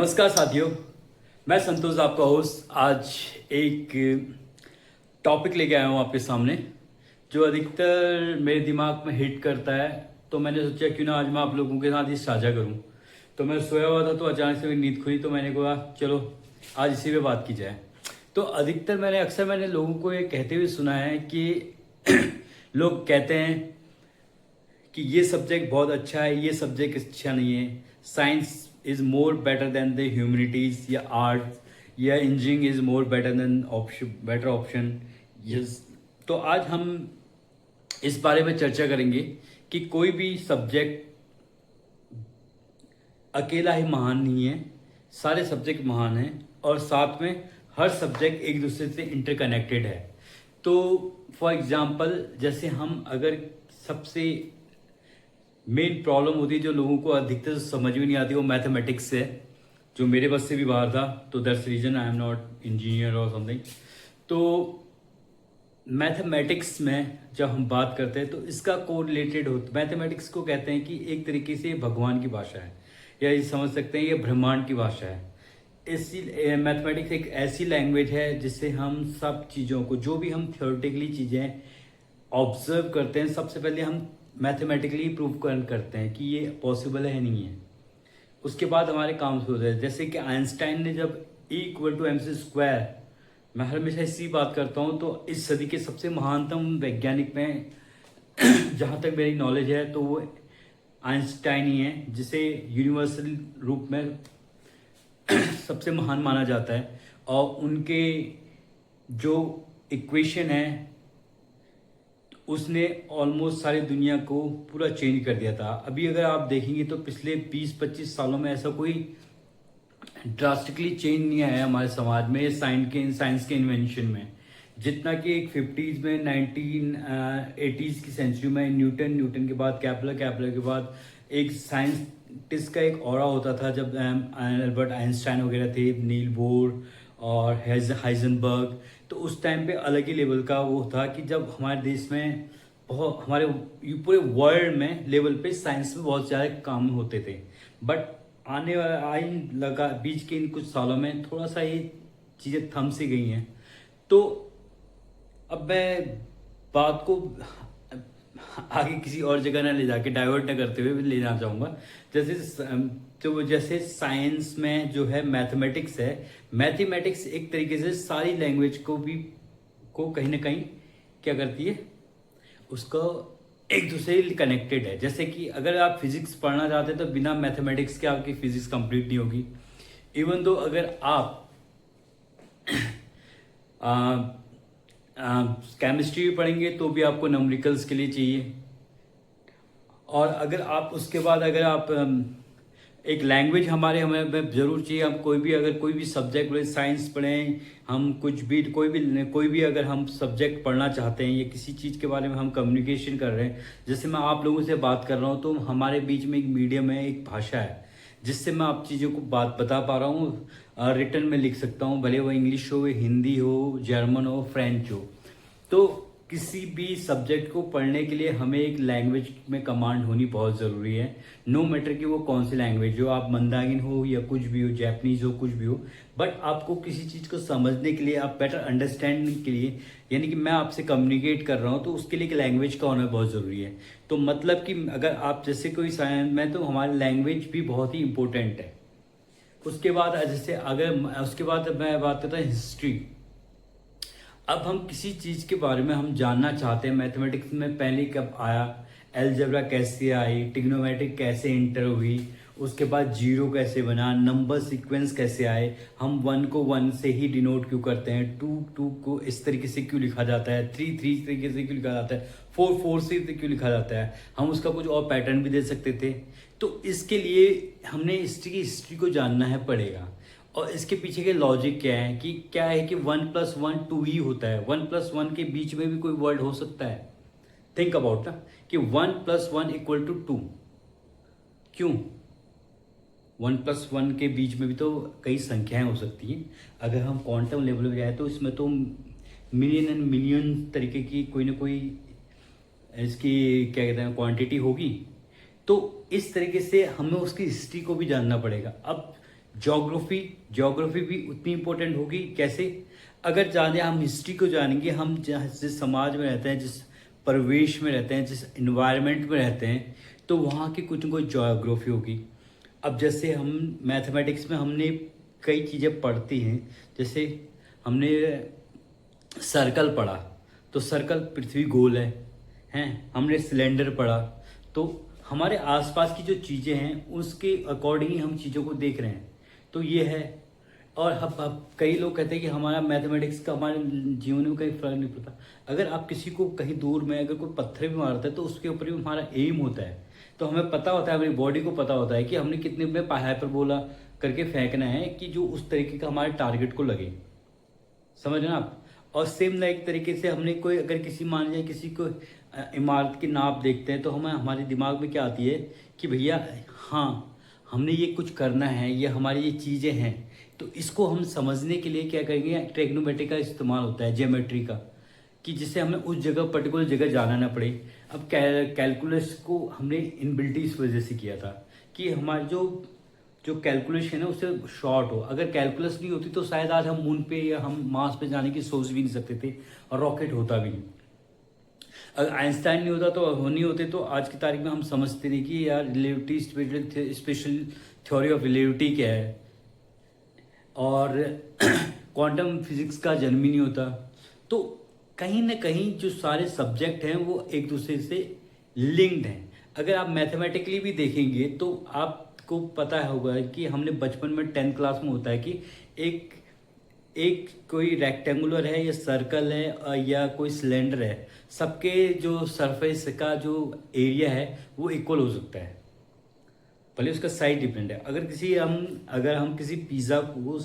नमस्कार साथियों, मैं संतोष आपका होस्ट। आज एक टॉपिक लेके आया हूँ आपके सामने जो अधिकतर मेरे दिमाग में हिट करता है। तो मैंने सोचा क्यों ना आज मैं आप लोगों के साथ ये साझा करूँ। तो मैं सोया हुआ था तो अचानक से मेरी नींद खुली तो मैंने कहा चलो आज इसी पे बात की जाए। तो अधिकतर मैंने लोगों को ये कहते हुए सुना है कि लोग कहते हैं कि ये सब्जेक्ट बहुत अच्छा है, ये सब्जेक्ट अच्छा नहीं है, science is more better than the humanities या आर्ट या engineering is more better than option better option. Yes, तो आज हम इस बारे में चर्चा करेंगे कि कोई भी सब्जेक्ट अकेला ही महान नहीं है, सारे सब्जेक्ट महान हैं और साथ में हर सब्जेक्ट एक दूसरे से इंटरकनेक्टेड है। तो फॉर एग्जांपल जैसे हम अगर सबसे मेन प्रॉब्लम होती है जो लोगों को अधिकतर समझ में नहीं आती वो मैथमेटिक्स है, जो मेरे बस से भी बाहर था। तो that's reason I am not engineer और समथिंग। तो मैथमेटिक्स में जब हम बात करते हैं तो इसका कोरिलेटेड होता, मैथमेटिक्स को कहते हैं कि एक तरीके से भगवान की भाषा है, या ये समझ सकते हैं ये ब्रह्मांड की भाषा है। इसी मैथमेटिक्स एक ऐसी लैंग्वेज है जिससे हम सब चीज़ों को, जो भी हम थियोरेटिकली चीज़ें ऑब्जर्व करते हैं, सबसे पहले हम मैथमेटिकली प्रूव करते हैं कि ये पॉसिबल है नहीं है। उसके बाद हमारे काम शुरू होते हैं। जैसे कि आइंस्टाइन ने जब E=mc², मैं हमेशा इसी बात करता हूँ, तो इस सदी के सबसे महानतम वैज्ञानिक में जहाँ तक मेरी नॉलेज है तो वो आइंस्टाइन ही है, जिसे यूनिवर्सल रूप में सबसे महान माना जाता है। और उनके जो इक्वेशन है उसने ऑलमोस्ट सारी दुनिया को पूरा चेंज कर दिया था। अभी अगर आप देखेंगे तो पिछले 20-25 सालों में ऐसा कोई ड्रास्टिकली चेंज नहीं आया हमारे समाज में साइंस के इन्वेंशन में, जितना कि एक 50s में 1980s की सेंचुरी में न्यूटन के बाद कैपलर के बाद एक साइंटिस्ट का एक ऑरा होता था। जब अल्बर्ट आइंस्टाइन वगैरह थे, नील बोर और हाइजनबर्ग, तो उस टाइम पे अलग ही लेवल का वो था कि जब हमारे देश में बहुत, हमारे पूरे वर्ल्ड में लेवल पे साइंस में बहुत ज़्यादा काम होते थे। बट लगा बीच के इन कुछ सालों में थोड़ा सा ये चीज़ें थम सी गई हैं। तो अब मैं बात को आगे किसी और जगह ना ले जाके, डाइवर्ट ना करते हुए ले जाना चाहूँगा। जैसे साइंस में जो है मैथमेटिक्स है, मैथमेटिक्स एक तरीके से सारी लैंग्वेज को कहीं ना कहीं क्या करती है, उसको एक दूसरे से कनेक्टेड है। जैसे कि अगर आप फिजिक्स पढ़ना चाहते हैं तो बिना मैथमेटिक्स के आपकी फिजिक्स कंप्लीट नहीं होगी। इवन दो अगर आप केमिस्ट्री भी पढ़ेंगे तो भी आपको न्यूमेरिकल्स के लिए चाहिए। और अगर आप उसके बाद अगर आप एक लैंग्वेज हमें ज़रूर चाहिए। हम कोई भी सब्जेक्ट पढ़े, साइंस पढ़ें, हम कोई भी अगर हम सब्जेक्ट पढ़ना चाहते हैं या किसी चीज़ के बारे में हम कम्युनिकेशन कर रहे हैं, जैसे मैं आप लोगों से बात कर रहा हूँ तो हमारे बीच में एक मीडियम है, एक भाषा है जिससे मैं आप चीज़ों को बात बता पा रहा हूँ। रिटर्न में लिख सकता हूँ, भले वो इंग्लिश हो, हिंदी हो, जर्मन हो, फ्रेंच हो। तो किसी भी सब्जेक्ट को पढ़ने के लिए हमें एक लैंग्वेज में कमांड होनी बहुत ज़रूरी है। नो मैटर कि वो कौन सी लैंग्वेज हो, आप मंदागिन हो या कुछ भी हो, जैपनीज हो, कुछ भी हो, बट आपको किसी चीज़ को समझने के लिए, आप बेटर अंडरस्टैंडिंग के लिए, यानी कि मैं आपसे कम्युनिकेट कर रहा हूँ तो उसके लिए एक लैंग्वेज का होना बहुत ज़रूरी है। तो मतलब कि अगर आप जैसे कोई साइंस में, तो हमारी लैंग्वेज भी बहुत ही इंपॉर्टेंट है। उसके बाद मैं बात करता हूँ हिस्ट्री। अब हम किसी चीज़ के बारे में हम जानना चाहते हैं, मैथमेटिक्स में पहले कब आया, अलजेब्रा कैसे आई, ट्रिग्नोमेट्रिक कैसे इंटर हुई, उसके बाद जीरो कैसे बना, नंबर सीक्वेंस कैसे आए, हम 1 को 1 से ही डिनोट क्यों करते हैं, 2 को इस तरीके से क्यों लिखा जाता है, 3 इस तरीके से क्यों लिखा जाता है, 4 से क्यों लिखा जाता है, हम उसका कुछ और पैटर्न भी दे सकते थे। तो इसके लिए हमने हिस्ट्री को जानना है पड़ेगा। और इसके पीछे के लॉजिक क्या है कि 1+1 2 ही होता है। 1+1 के बीच में भी कोई वर्ड हो सकता है। थिंक अबाउट ना, कि 1+1 = 2। क्यों? 1+1 के बीच में भी तो कई संख्याएं हो सकती हैं। अगर हम क्वांटम लेवल पे जाए तो इसमें तो मिलियन एंड मिलियन तरीके की कोई ना कोई इसकी क्या कहते हैं क्वांटिटी होगी। तो इस तरीके से हमें उसकी हिस्ट्री को भी जानना पड़ेगा। अब ज्योग्राफी, ज्योग्राफी भी उतनी इम्पोर्टेंट होगी। कैसे? अगर ज़्यादा हम हिस्ट्री को जानेंगे, हम जिस समाज में रहते हैं, जिस परिवेश में रहते हैं, जिस इन्वायरमेंट में रहते हैं, तो वहाँ की कुछ न कुछ ज्योग्राफी होगी। अब जैसे हम मैथमेटिक्स में हमने कई चीज़ें पढ़ती हैं, जैसे हमने सर्कल पढ़ा, तो सर्कल पृथ्वी गोल है। हमने सिलेंडर पढ़ा, तो हमारे आसपास की जो चीज़ें हैं उसके अकॉर्डिंग ही हम चीज़ों को देख रहे हैं, तो ये है। और अब कई लोग कहते हैं कि हमारा मैथमेटिक्स का हमारे जीवन में कहीं फ़र्क नहीं पड़ता। अगर आप किसी को कहीं दूर में अगर कोई पत्थर भी मारता है तो उसके ऊपर भी हमारा एम होता है, तो हमें पता होता है, हमारी बॉडी को पता होता है कि हमने कितने में हाइपरबोला करके फेंकना है कि जो उस तरीके का हमारे टारगेट को लगे। समझ रहे हैं आप? और सेम लाइक तरीके से हमने कोई अगर किसी मान लीजिए किसी को इमारत की नाप देखते हैं, तो हमें हमारे दिमाग में क्या आती है कि भैया हाँ हमने ये कुछ करना है, ये हमारी ये चीज़ें हैं, तो इसको हम समझने के लिए क्या करेंगे, ट्रिग्नोमेट्री का इस्तेमाल होता है, ज्योमेट्री का, कि जिससे हमें उस जगह पर्टिकुलर जगह जाना ना पड़े। अब कैलकुलस को हमने इनबिल्ट इस वजह से किया था कि हमारे जो जो कैलकुलेशन है उससे शॉर्ट हो। अगर कैलकुलस नहीं होती तो शायद आज हम मून पे या हम मार्स पे जाने की सोच भी नहीं सकते थे, और रॉकेट होता भी नहीं। अगर आइंस्टाइन नहीं होता तो नहीं होते तो आज की तारीख में हम समझते नहीं कि यार relativity special theory of relativity क्या है, और क्वांटम फिजिक्स का जन्म ही नहीं होता। तो कहीं ना कहीं जो सारे सब्जेक्ट हैं वो एक दूसरे से लिंक्ड हैं। अगर आप मैथमेटिकली भी देखेंगे तो आपको पता होगा कि हमने बचपन में 10th क्लास में होता है कि एक एक कोई रेक्टेंगुलर है या सर्कल है या कोई सिलेंडर है, सबके जो सरफेस का जो एरिया है वो इक्वल हो सकता है, भले उसका साइज डिपेंड है। अगर हम किसी पिज़्ज़ा को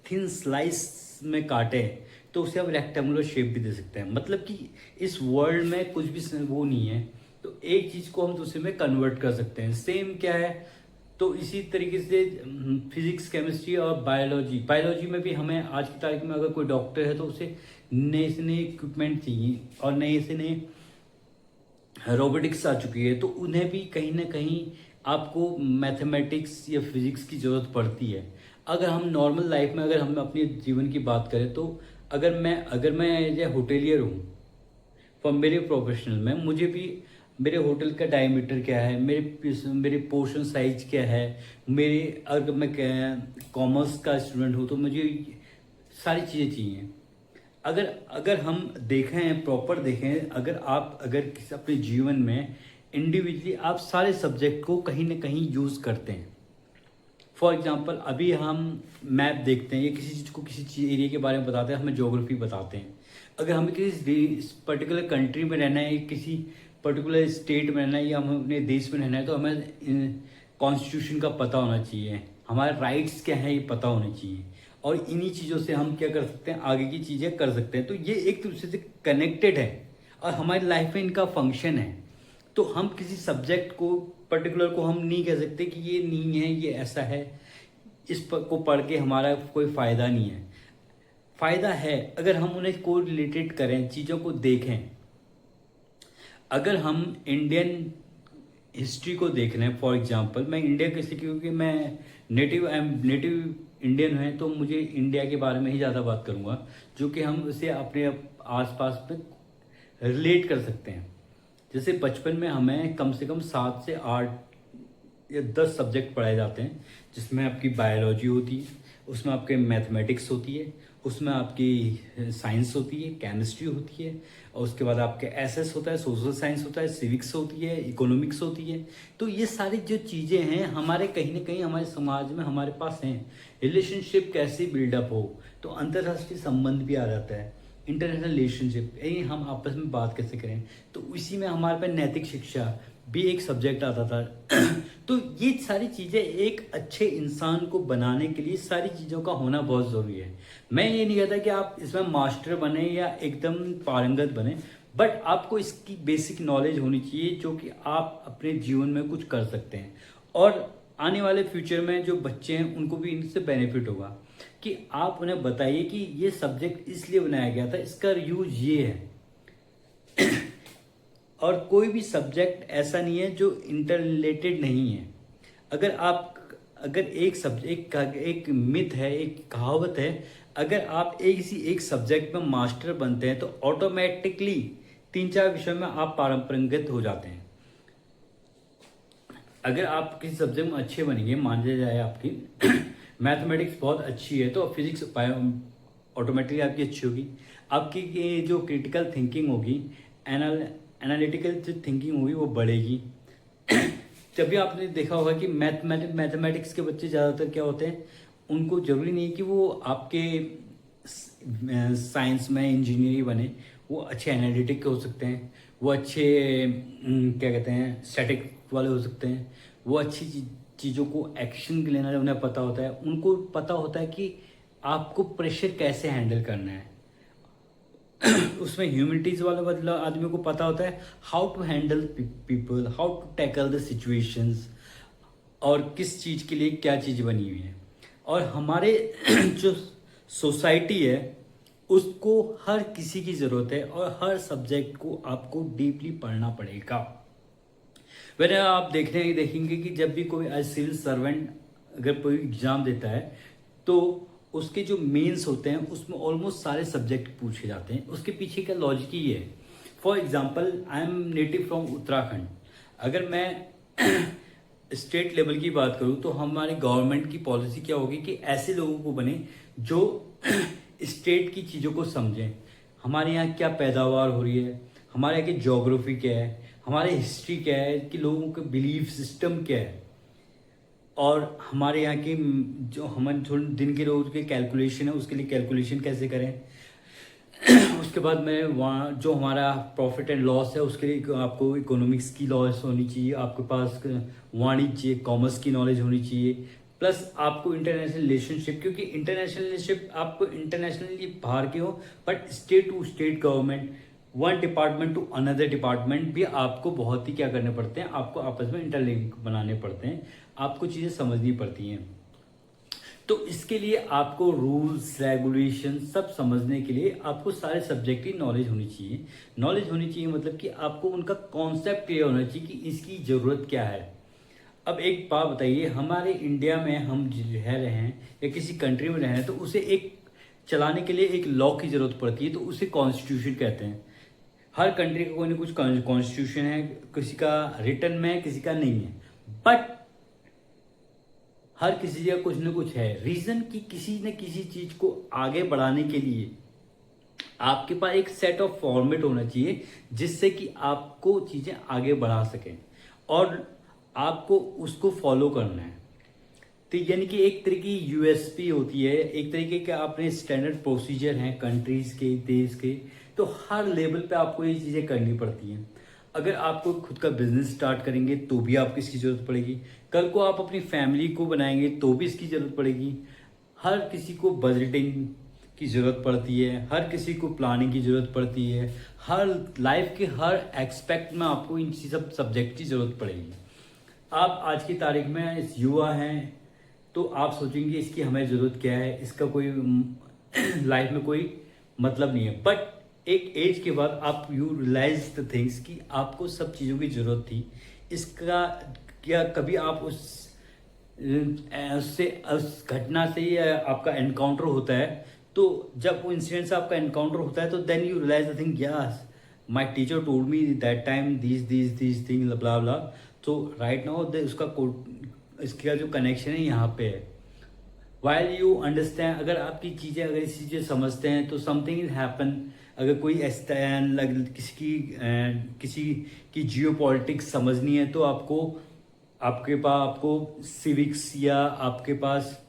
थिन स्लाइस में काटें तो उसे हम रेक्टेंगुलर शेप भी दे सकते हैं। मतलब कि इस वर्ल्ड में कुछ भी वो नहीं है, तो एक चीज़ को हम दूसरे में कन्वर्ट कर सकते हैं। सेम क्या है, तो इसी तरीके से फिजिक्स, केमिस्ट्री और बायोलॉजी में भी हमें आज की तारीख में अगर कोई डॉक्टर है तो उसे नए से नए इक्विपमेंट चाहिए, और नए से नए रोबोटिक्स आ चुकी है, तो उन्हें भी कहीं ना कहीं आपको मैथमेटिक्स या फिजिक्स की ज़रूरत पड़ती है। अगर हम नॉर्मल लाइफ में अगर हम अपने जीवन की बात करें तो अगर मैं एज ए होटेलियर हूँ, फॉर मेरे प्रोफेशनल में मुझे भी मेरे होटल का डायमीटर क्या है, मेरे पोर्शन साइज क्या है, अगर मैं कॉमर्स का स्टूडेंट हूँ तो मुझे सारी चीज़ें चाहिए। अगर हम देखें, प्रॉपर देखें, अगर किसी अपने जीवन में इंडिविजुअली आप सारे सब्जेक्ट को कहीं ना कहीं यूज़ करते हैं। फॉर एग्जांपल अभी हम मैप देखते हैं या किसी चीज़ को किसी एरिया के बारे में बताते हैं, हमें ज्योग्राफी बताते हैं। अगर हमें किसी पर्टिकुलर कंट्री में रहना है, किसी पर्टिकुलर स्टेट में रहना है, या हमें अपने देश में रहना है, तो हमें कॉन्स्टिट्यूशन का पता होना चाहिए, हमारे राइट्स क्या हैं ये पता होने चाहिए, और इन्हीं चीज़ों से हम क्या कर सकते हैं, आगे की चीज़ें कर सकते हैं। तो ये एक दूसरे से कनेक्टेड है और हमारी लाइफ में इनका फंक्शन है। तो हम किसी सब्जेक्ट को पर्टिकुलर को हम नहीं कह सकते कि ये नहीं है, ये ऐसा है, को पढ़ के हमारा कोई फ़ायदा नहीं है। फ़ायदा है अगर हम उन्हें को रिलेटेड करें, चीज़ों को देखें। अगर हम इंडियन हिस्ट्री को देख रहे हैं, फॉर एग्जांपल मैं इंडिया के, क्योंकि मैं नेटिव इंडियन है, तो मुझे इंडिया के बारे में ही ज़्यादा बात करूँगा, जो कि हम उसे अपने आसपास में रिलेट कर सकते हैं। जैसे बचपन में हमें कम से कम 7 से 8 या 10 सब्जेक्ट पढ़ाए जाते हैं, जिसमें आपकी बायोलॉजी होती है, उसमें आपके मैथमेटिक्स होती है, उसमें आपकी साइंस होती है, केमिस्ट्री होती है, और उसके बाद आपके एसएस होता है, सोशल साइंस होता है, सिविक्स होती है, इकोनॉमिक्स होती है। तो ये सारी जो चीज़ें हैं हमारे कहीं ना कहीं हमारे समाज में हमारे पास हैं। रिलेशनशिप कैसे बिल्डअप हो, तो अंतर्राष्ट्रीय संबंध भी आ जाता है, इंटरनेशनल रिलेशनशिप, ये हम आपस में बात कैसे करें, तो इसी में हमारे पास नैतिक शिक्षा भी एक सब्जेक्ट आता था। तो ये सारी चीज़ें एक अच्छे इंसान को बनाने के लिए सारी चीज़ों का होना बहुत ज़रूरी है। मैं ये नहीं कहता कि आप इसमें मास्टर बने या एकदम पारंगत बने, बट आपको इसकी बेसिक नॉलेज होनी चाहिए जो कि आप अपने जीवन में कुछ कर सकते हैं, और आने वाले फ्यूचर में जो बच्चे हैं उनको भी इनसे बेनिफिट होगा कि आप उन्हें बताइए कि ये सब्जेक्ट इसलिए बनाया गया था, इसका यूज ये है। और कोई भी सब्जेक्ट ऐसा नहीं है जो इंटर रिलेटेड नहीं है। अगर एक मिथ है, एक कहावत है, अगर आप एक सब्जेक्ट में मास्टर बनते हैं तो ऑटोमेटिकली 3-4 विषयों में आप पारंपरिक हो जाते हैं। अगर आप किसी सब्जेक्ट में अच्छे बनेंगे, मान लिया जाए आपकी मैथमेटिक्स बहुत अच्छी है तो फिजिक्स ऑटोमेटिकली आपकी अच्छी होगी। आपकी ये जो क्रिटिकल थिंकिंग होगी, एनालिटिकल जो थिंकिंग होगी वो बढ़ेगी। तभी आपने देखा होगा कि मैथमेटिक्स के बच्चे ज़्यादातर क्या होते हैं, उनको जरूरी नहीं कि वो आपके साइंस में इंजीनियरिंग बने, वो अच्छे एनालिटिक हो सकते हैं, वो अच्छे क्या कहते हैं स्टैटिक वाले हो सकते हैं, वो अच्छी चीज़ों को एक्शन लेना उन्हें पता होता है, उनको पता होता है कि आपको प्रेशर कैसे हैंडल करना है। उसमें ह्यूमैनिटीज वाला मतलब आदमी को पता होता है how to handle people, how to tackle the situations, और किस चीज़ के लिए क्या चीज़ बनी हुई है। और हमारे जो सोसाइटी है उसको हर किसी की ज़रूरत है और हर सब्जेक्ट को आपको डीपली पढ़ना पड़ेगा। वैसे आप देखेंगे कि जब भी कोई एज सिविल सर्वेंट अगर कोई एग्ज़ाम देता है तो उसके जो मेंस होते हैं उसमें ऑलमोस्ट सारे सब्जेक्ट पूछे जाते हैं। उसके पीछे का लॉजिक ही है। For example I am native from Uttarakhand. अगर मैं स्टेट लेवल की बात करूं तो हमारी गवर्नमेंट की पॉलिसी क्या होगी कि ऐसे लोगों को बने जो स्टेट की चीज़ों को समझें। हमारे यहाँ क्या पैदावार हो रही है, हमारे यहाँ की ज्योग्राफी क्या है, हमारे हिस्ट्री क्या है, कि लोगों का बिलीफ सिस्टम क्या है, और हमारे यहाँ की जो हम थोड़े दिन के रोज के कैलकुलेशन है उसके लिए कैलकुलेशन कैसे करें। उसके बाद में वहाँ जो हमारा प्रॉफिट एंड लॉस है उसके लिए आपको इकोनॉमिक्स की लॉस होनी चाहिए, आपके पास वाणिज्य कॉमर्स की नॉलेज होनी चाहिए, प्लस आपको इंटरनेशनल रिलेशनशिप, क्योंकि इंटरनेशनल रिलेशनशिप आपको इंटरनेशनली बाहर के हो but state to state government, one department to another department भी आपको बहुत ही क्या करने पड़ते हैं, आपको आपस में इंटरलिंक बनाने पड़ते हैं, आपको चीज़ें समझनी पड़ती हैं। तो इसके लिए आपको रूल्स रेगुलेशन सब समझने के लिए आपको सारे सब्जेक्ट की नॉलेज होनी चाहिए। नॉलेज होनी चाहिए मतलब कि आपको उनका कॉन्सेप्ट क्लियर होना चाहिए कि इसकी ज़रूरत क्या है। अब एक बात बताइए, हमारे इंडिया में हम रह रहे हैं या किसी कंट्री में रह रहे हैं तो उसे एक चलाने के लिए एक लॉ की ज़रूरत पड़ती है, तो उसे कॉन्स्टिट्यूशन कहते हैं। हर कंट्री का कोई ना कुछ कॉन्स्टिट्यूशन है, किसी का रिटर्न में है, किसी का नहीं है, बट हर किसी का कुछ ना कुछ है रीजन कि किसी न किसी चीज को आगे बढ़ाने के लिए आपके पास एक सेट ऑफ फॉर्मेट होना चाहिए जिससे कि आपको चीजें आगे बढ़ा सकें और आपको उसको फॉलो करना है। तो यानी कि एक तरीके की यूएसपी होती है, एक तरीके के अपने स्टैंडर्ड प्रोसीजर हैं कंट्रीज के, देश के, तो हर लेवल पे आपको ये चीज़ें करनी पड़ती हैं। अगर आपको खुद का बिजनेस स्टार्ट करेंगे तो भी आपको इसकी ज़रूरत पड़ेगी, कल को आप अपनी फैमिली को बनाएंगे तो भी इसकी ज़रूरत पड़ेगी। हर किसी को बजटिंग की ज़रूरत पड़ती है, हर किसी को प्लानिंग की ज़रूरत पड़ती है, हर लाइफ के हर एक्सपेक्ट में आपको इन सब सब्जेक्ट की ज़रूरत पड़ेगी। आप आज की तारीख में इस युवा हैं तो आप सोचेंगे इसकी हमें ज़रूरत क्या है, इसका कोई लाइफ में कोई मतलब नहीं है, बट एक एज के बाद आप यू रियलाइज द थिंग्स कि आपको सब चीज़ों की ज़रूरत थी। इसका क्या कभी आप उससे उस घटना से आपका एनकाउंटर होता है, तो जब वो इंसिडेंट से आपका एनकाउंटर होता है तो then you realise the thing, yes my teacher told me that time these thing blah blah. तो राइट नाउ उसका इसका जो कनेक्शन है यहाँ पे है। वाइल यू अंडरस्टैंड, अगर आपकी चीज़ें अगर इस चीज़ें समझते हैं तो समथिंग इज हैपन। अगर कोई किसी की जियो पॉलिटिक्स समझनी है तो आपको सिविक्स या आपके पास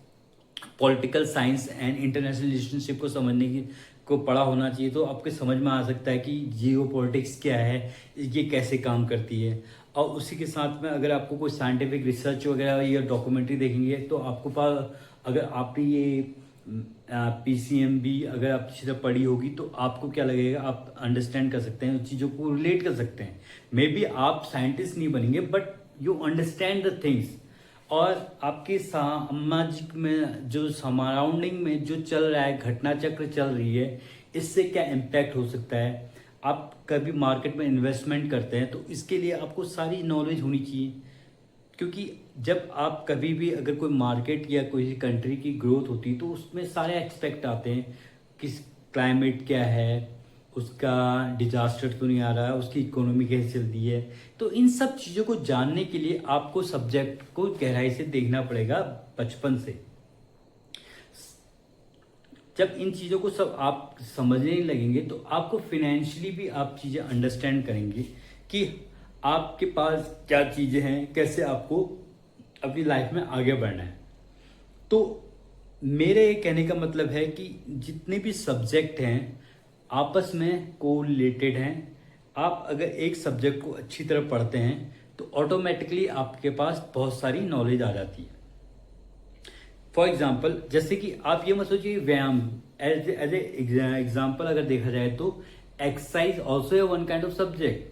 political science and international relationship को समझने की को पढ़ा होना चाहिए, तो आपको समझ में आ सकता है कि जियो पॉलिटिक्स क्या है, ये कैसे काम करती है। और उसी के साथ में अगर आपको कोई साइंटिफिक रिसर्च वगैरह या डॉक्यूमेंट्री देखेंगे तो आपको पास, अगर आपने ये पीसीएमबी अगर आप अच्छी तरह पढ़ी होगी तो आपको क्या लगेगा, आप अंडरस्टैंड कर सकते हैं, उस चीज़ों को रिलेट कर सकते हैं। मे बी आप साइंटिस्ट नहीं बनेंगे but you understand the things, और आपके सामाजिक में जो सराउंडिंग में जो चल रहा है, घटना चक्र चल रही है, इससे क्या इम्पैक्ट हो सकता है। आप कभी मार्केट में इन्वेस्टमेंट करते हैं तो इसके लिए आपको सारी नॉलेज होनी चाहिए, क्योंकि जब आप कभी भी अगर कोई मार्केट या कोई कंट्री की ग्रोथ होती है तो उसमें सारे एक्सपेक्ट आते हैं कि क्लाइमेट क्या है, उसका डिजास्टर तो नहीं आ रहा है, उसकी इकोनॉमी कैसे चलती है। तो इन सब चीज़ों को जानने के लिए आपको सब्जेक्ट को गहराई से देखना पड़ेगा बचपन से। जब इन चीज़ों को सब आप समझने लगेंगे तो आपको फिनेंशियली भी आप चीज़ें अंडरस्टैंड करेंगे कि आपके पास क्या चीज़ें हैं, कैसे आपको अपनी लाइफ में आगे बढ़ना है। तो मेरे कहने का मतलब है कि जितने भी सब्जेक्ट हैं आपस में कोरिलेटेड हैं। आप अगर एक सब्जेक्ट को अच्छी तरह पढ़ते हैं तो ऑटोमेटिकली आपके पास बहुत सारी नॉलेज आ जाती है। फॉर एग्जाम्पल, जैसे कि आप ये मत सोचिए व्यायाम, एज ए एग्जाम्पल अगर देखा जाए तो एक्सरसाइज ऑल्सो है वन काइंड ऑफ सब्जेक्ट,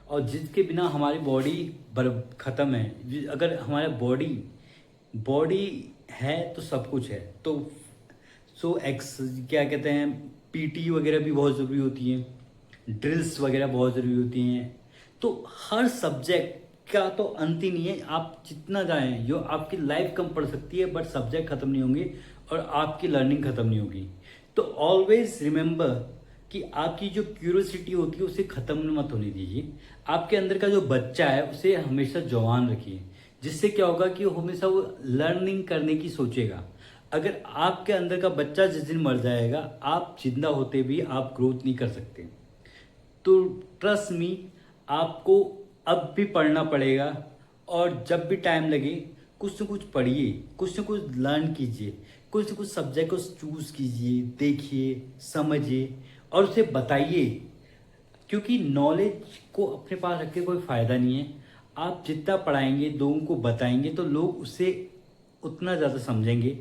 और जिसके बिना हमारी बॉडी खत्म है। अगर हमारा बॉडी है तो सब कुछ है। तो क्या कहते हैं, पीटी वगैरह भी बहुत ज़रूरी होती है, ड्रिल्स वगैरह बहुत ज़रूरी होती हैं। तो हर सब्जेक्ट का तो अंत ही नहीं है। आप जितना जाएं, जो आपकी लाइफ कम पड़ सकती है बट सब्जेक्ट खत्म नहीं होंगे और आपकी लर्निंग खत्म नहीं होगी। तो ऑलवेज रिमेंबर कि आपकी जो क्यूरियोसिटी होती है उसे खत्म मत होने दीजिए। आपके अंदर का जो बच्चा है उसे हमेशा जवान रखिए, जिससे क्या होगा कि वो हमेशा वो लर्निंग करने की सोचेगा। अगर आपके अंदर का बच्चा जिस दिन मर जाएगा, आप जिंदा होते भी आप ग्रोथ नहीं कर सकते। तो ट्रस्ट मी, आपको अब भी पढ़ना पड़ेगा, और जब भी टाइम लगे कुछ न कुछ पढ़िए, कुछ न कुछ लर्न कीजिए, कुछ न कुछ सब्जेक्ट को चूज कीजिए, देखिए, समझिए और उसे बताइए। क्योंकि नॉलेज को अपने पास रख के कोई फ़ायदा नहीं है। आप जितना पढ़ाएंगे, लोगों को बताएंगे तो लोग उसे उतना ज़्यादा समझेंगे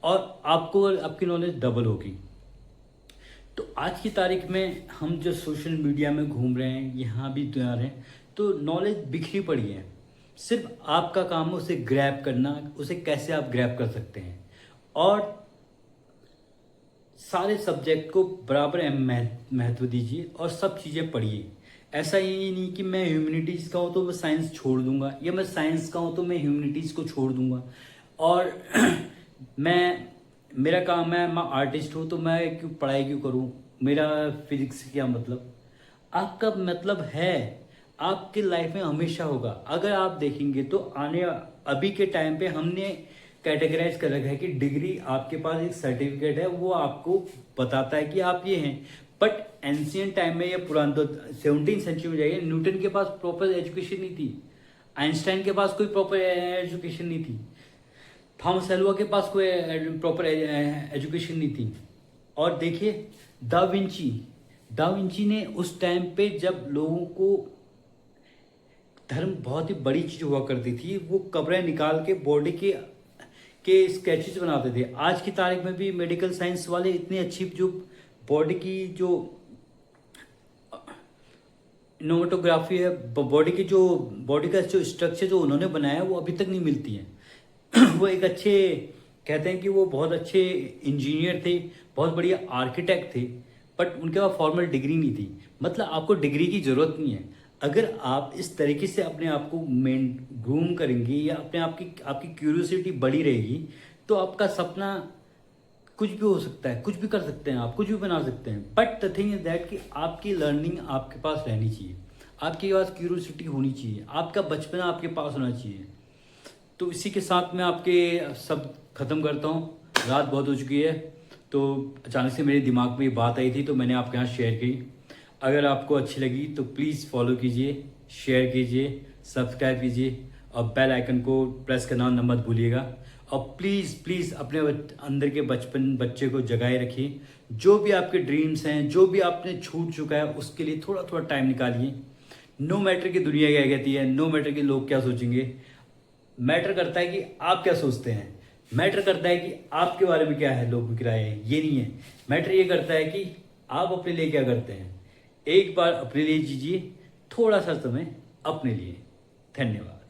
और आपको आपकी नॉलेज डबल होगी। तो आज की तारीख में हम जो सोशल मीडिया में घूम रहे हैं, यहाँ भी तैयार हैं, तो नॉलेज बिखरी पड़ी है। सिर्फ आपका काम है उसे ग्रैब करना, उसे कैसे आप ग्रैब कर सकते हैं। और सारे सब्जेक्ट को बराबर महत्व दीजिए और सब चीज़ें पढ़िए। ऐसा ही नहीं कि मैं ह्यूमैनिटीज़ का हूँ तो मैं साइंस छोड़ दूंगा, या मैं साइंस का हूँ तो मैं ह्यूमैनिटीज़ को छोड़ दूंगा। और मेरा काम है, मैं आर्टिस्ट हूँ तो मैं क्यों पढ़ाई क्यों करूँ, मेरा फिजिक्स से क्या मतलब। आपका मतलब है आपकी लाइफ में हमेशा होगा। अगर आप देखेंगे तो अभी के टाइम पे हमने कैटेगराइज कर रखा है कि डिग्री आपके पास एक सर्टिफिकेट है, वो आपको बताता है कि आप ये हैं। बट एंशियंट टाइम में, या पुरान तो 17वीं सेंचुरी में जाइए, न्यूटन के पास प्रॉपर एजुकेशन नहीं थी, आइंस्टाइन के पास कोई प्रॉपर एजुकेशन नहीं थी, थॉमस एल्वा के पास कोई प्रॉपर एजुकेशन नहीं थी। और देखिए दा विंची ने उस टाइम पे, जब लोगों को धर्म बहुत ही बड़ी चीज हुआ करती थी, वो कब्रें निकाल के बॉडी के स्केचेस बनाते थे। आज की तारीख में भी मेडिकल साइंस वाले इतनी अच्छी जो बॉडी की जो इनोमेटोग्राफी है, बॉडी का जो स्ट्रक्चर जो उन्होंने बनाया है, वो अभी तक नहीं मिलती है। वो एक अच्छे, कहते हैं कि वो बहुत अच्छे इंजीनियर थे, बहुत बढ़िया आर्किटेक्ट थे, बट उनके पास फॉर्मल डिग्री नहीं थी। मतलब आपको डिग्री की जरूरत नहीं है। अगर आप इस तरीके से अपने आप को ग्रूम करेंगे, या अपने आपकी क्यूरियोसिटी बड़ी रहेगी, तो आपका सपना कुछ भी हो सकता है, कुछ भी कर सकते हैं, आप कुछ भी बना सकते हैं। But the thing is that कि आपकी लर्निंग आपके पास रहनी चाहिए, आपके पास क्यूरियोसिटी होनी चाहिए, आपका बचपना आपके पास होना चाहिए। तो इसी के साथ मैं आपके सब खत्म करता हूँ। रात बहुत हो चुकी है, तो अचानक से मेरे दिमाग में ये बात आई थी तो मैंने आपके यहाँ शेयर की। अगर आपको अच्छी लगी तो प्लीज़ फॉलो कीजिए, शेयर कीजिए, सब्सक्राइब कीजिए और बेल आइकन को प्रेस करना न मत भूलिएगा। और प्लीज़ अपने अंदर के बच्चे को जगाए रखिए। जो भी आपके ड्रीम्स हैं, जो भी आपने छूट चुका है, उसके लिए थोड़ा थोड़ा टाइम निकालिए। नो मैटर की दुनिया क्या कहती है, नो मैटर के लोग क्या सोचेंगे। मैटर करता है कि आप क्या सोचते हैं, मैटर करता है कि आपके बारे में क्या है लोग की राय है, ये नहीं है। मैटर ये करता है कि आप अपने लिए क्या करते हैं। एक बार अपने लिए जीजिए, थोड़ा सा समय अपने लिए। धन्यवाद।